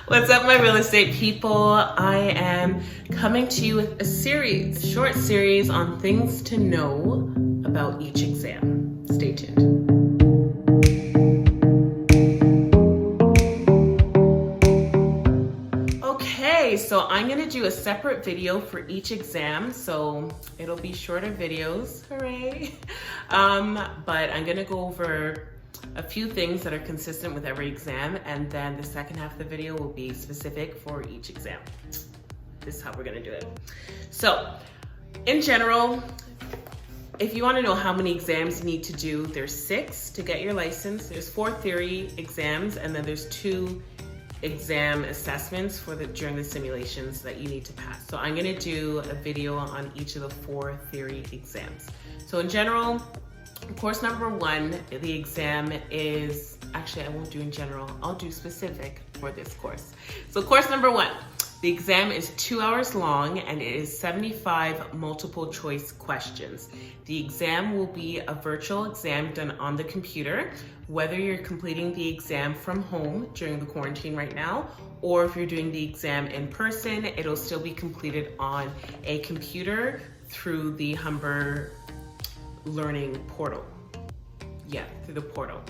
What's up, my real estate people? I am coming to you with a short series on things to know about each exam. Stay tuned. Okay, so I'm gonna do a separate video for each exam, so it'll be shorter videos, hooray. But I'm gonna go over a few things that are consistent with every exam, and then the second half of the video will be specific for each exam. This is how we're gonna do it. So, in general, if you wanna know how many exams you need to do, there's 6 to get your license. There's 4 theory exams, and then there's 2 exam assessments during the simulations that you need to pass. So I'm gonna do a video on each of the 4 theory exams. So in general, course number 1, the exam is, actually I won't do in general, I'll do specific for this course. So course number 1, the exam is 2 hours long and it is 75 multiple choice questions. The exam will be a virtual exam done on the computer, whether you're completing the exam from home during the quarantine right now, or if you're doing the exam in person, it'll still be completed on a computer through the Humber learning portal. Yeah, through the portal.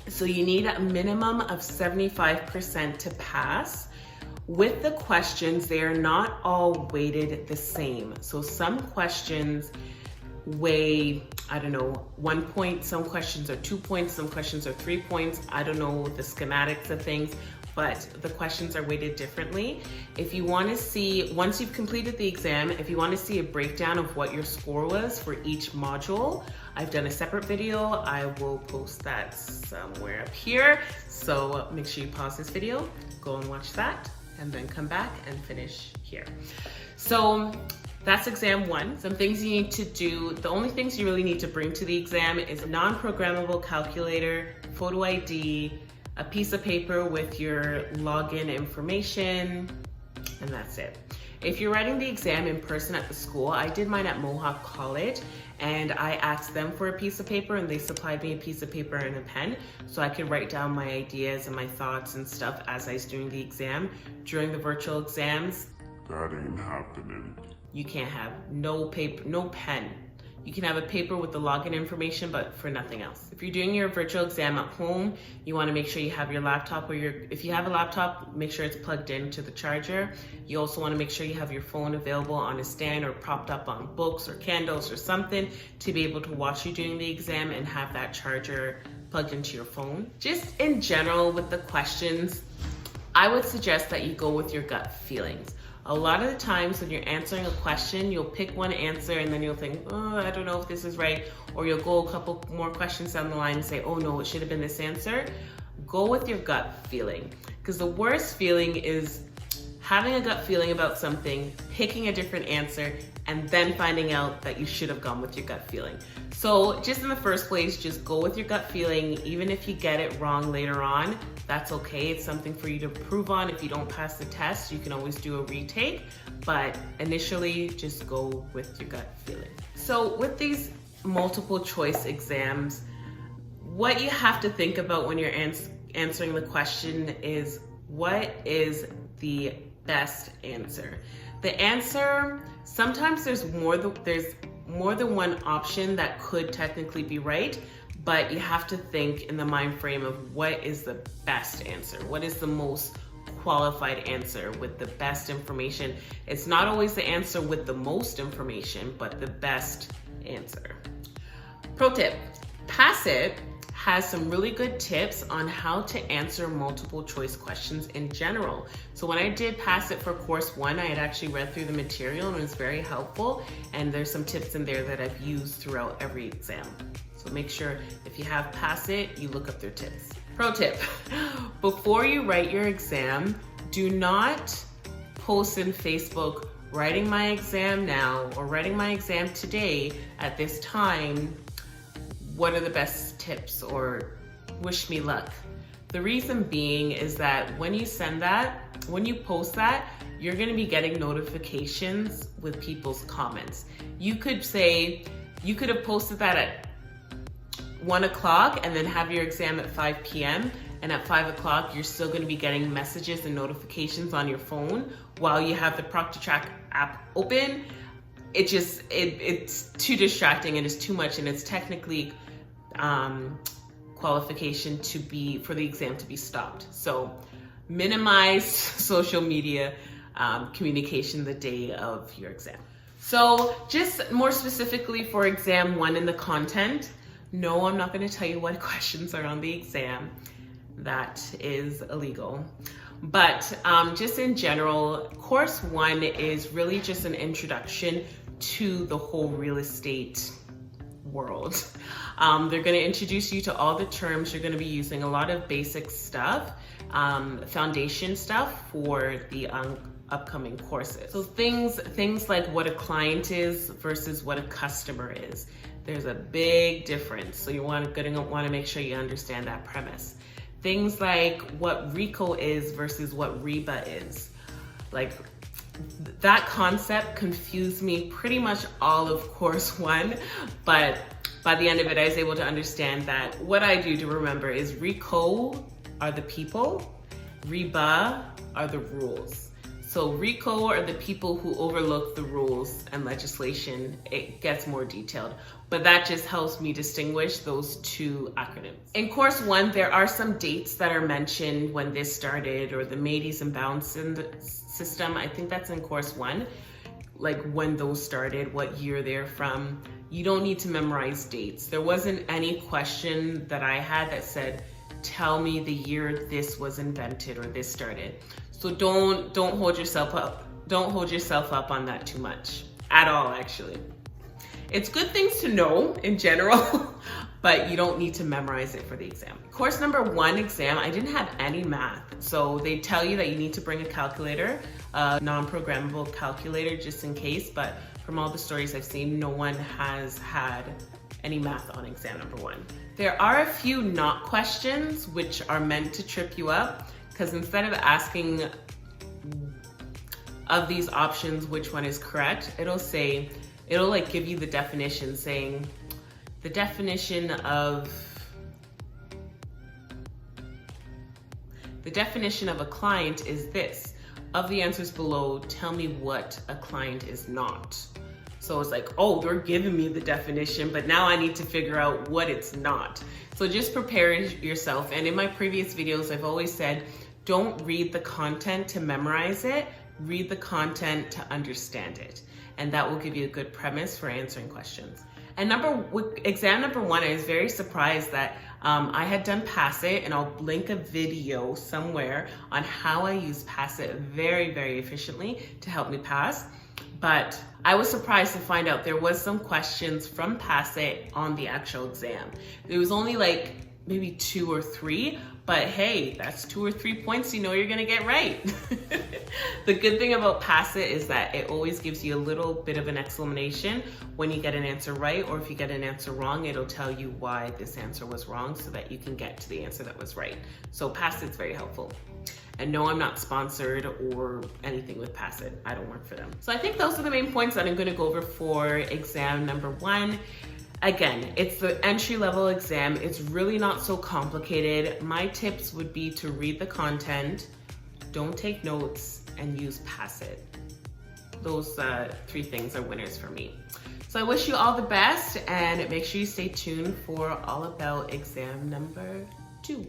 So you need a minimum of 75% to pass. With the questions, they are not all weighted the same. So some questions weigh, I don't know, 1 point, some questions are 2 points, some questions are 3 points. I don't know the schematics of things, but the questions are weighted differently. If you want to see, once you've completed the exam, if you want to see a breakdown of what your score was for each module, I've done a separate video. I will post that somewhere up here. So make sure you pause this video, go and watch that, and then come back and finish here. So that's exam 1. Some things you need to do. The only things you really need to bring to the exam is a non-programmable calculator, photo ID, a piece of paper with your login information, and that's it. If you're writing the exam in person at the school, I did mine at Mohawk College, and I asked them for a piece of paper and they supplied me a piece of paper and a pen so I could write down my ideas and my thoughts and stuff as I was doing the exam. During the virtual exams, that ain't happening. You can't have no paper, no pen. You can have a paper with the login information, but for nothing else. If you're doing your virtual exam at home, you wanna make sure you have your laptop, or if you have a laptop, make sure it's plugged into the charger. You also wanna make sure you have your phone available on a stand or propped up on books or candles or something to be able to watch you doing the exam and have that charger plugged into your phone. Just in general with the questions, I would suggest that you go with your gut feelings. A lot of the times when you're answering a question, you'll pick one answer and then you'll think, oh, I don't know if this is right. Or you'll go a couple more questions down the line and say, oh no, it should have been this answer. Go with your gut feeling. Because the worst feeling is having a gut feeling about something, picking a different answer, and then finding out that you should have gone with your gut feeling. So just in the first place, just go with your gut feeling. Even if you get it wrong later on, that's okay. It's something for you to improve on. If you don't pass the test, you can always do a retake, but initially just go with your gut feeling. So with these multiple choice exams, what you have to think about when you're answering the question is, what is the best answer? The answer, sometimes there's more than one option that could technically be right, but you have to think in the mind frame of what is the best answer? What is the most qualified answer with the best information? It's not always the answer with the most information, but the best answer. Pro tip, Pass It has some really good tips on how to answer multiple choice questions in general. So when I did Pass It for course 1, I had actually read through the material and it was very helpful. And there's some tips in there that I've used throughout every exam. So make sure if you have Pass It, you look up their tips. Pro tip, before you write your exam, do not post in Facebook, writing my exam now or writing my exam today at this time. What are the best tips, or wish me luck? The reason being is that when you send that, when you post that, you're gonna be getting notifications with people's comments. You could have posted that at 1 o'clock and then have your exam at 5 p.m. and at 5 o'clock, you're still gonna be getting messages and notifications on your phone while you have the Proctor app open. It's too distracting and it's too much, and it's technically qualification for the exam to be stopped. So minimize social media communication the day of your exam. So just more specifically for exam 1 in the content, no, I'm not going to tell you what questions are on the exam. That is illegal. But just in general, course 1 is really just an introduction to the whole real estate world. They're going to introduce you to all the terms you're going to be using, a lot of basic stuff, foundation stuff for the upcoming courses. So things like what a client is versus what a customer is. There's a big difference. So you're gonna want to make sure you understand that premise. Things like what RICO is versus what REBA is. Like that concept confused me pretty much all of course 1, but by the end of it, I was able to understand that what I do to remember is RICO are the people, REBA are the rules. So RICO are the people who overlook the rules and legislation. It gets more detailed, but that just helps me distinguish those two acronyms. In course 1, there are some dates that are mentioned when this started, or the Medes and Bounds system. I think that's in course 1, like when those started, what year they're from. You don't need to memorize dates. There wasn't any question that I had that said, tell me the year this was invented or this started. So don't hold yourself up. Don't hold yourself up on that too much at all, actually. It's good things to know in general, but you don't need to memorize it for the exam. Course number 1 exam, I didn't have any math. So they tell you that you need to bring a calculator, a non-programmable calculator just in case, but from all the stories I've seen, no one has had any math on exam number 1. There are a few not questions which are meant to trip you up, because instead of asking of these options which one is correct, it'll like give you the definition, saying the definition of a client is this. Of the answers below, tell me what a client is not. So it's like, oh, they're giving me the definition, but now I need to figure out what it's not. So just prepare yourself. And in my previous videos, I've always said, don't read the content to memorize it, read the content to understand it. And that will give you a good premise for answering questions. And exam number 1, I was very surprised that I had done Pass It, and I'll link a video somewhere on how I use Pass It very, very efficiently to help me pass. But I was surprised to find out there was some questions from Pass It on the actual exam. There was only like maybe 2 or 3, but hey, that's 2 or 3 points you know you're gonna get right. The good thing about Pass It is that it always gives you a little bit of an explanation when you get an answer right, or if you get an answer wrong, it'll tell you why this answer was wrong so that you can get to the answer that was right. So Pass It's very helpful. And no, I'm not sponsored or anything with Pass It. I don't work for them. So I think those are the main points that I'm gonna go over for exam number 1. Again, it's the entry-level exam. It's really not so complicated. My tips would be to read the content, don't take notes, and use Pass It. Those 3 things are winners for me. So I wish you all the best, and make sure you stay tuned for all about exam number 2.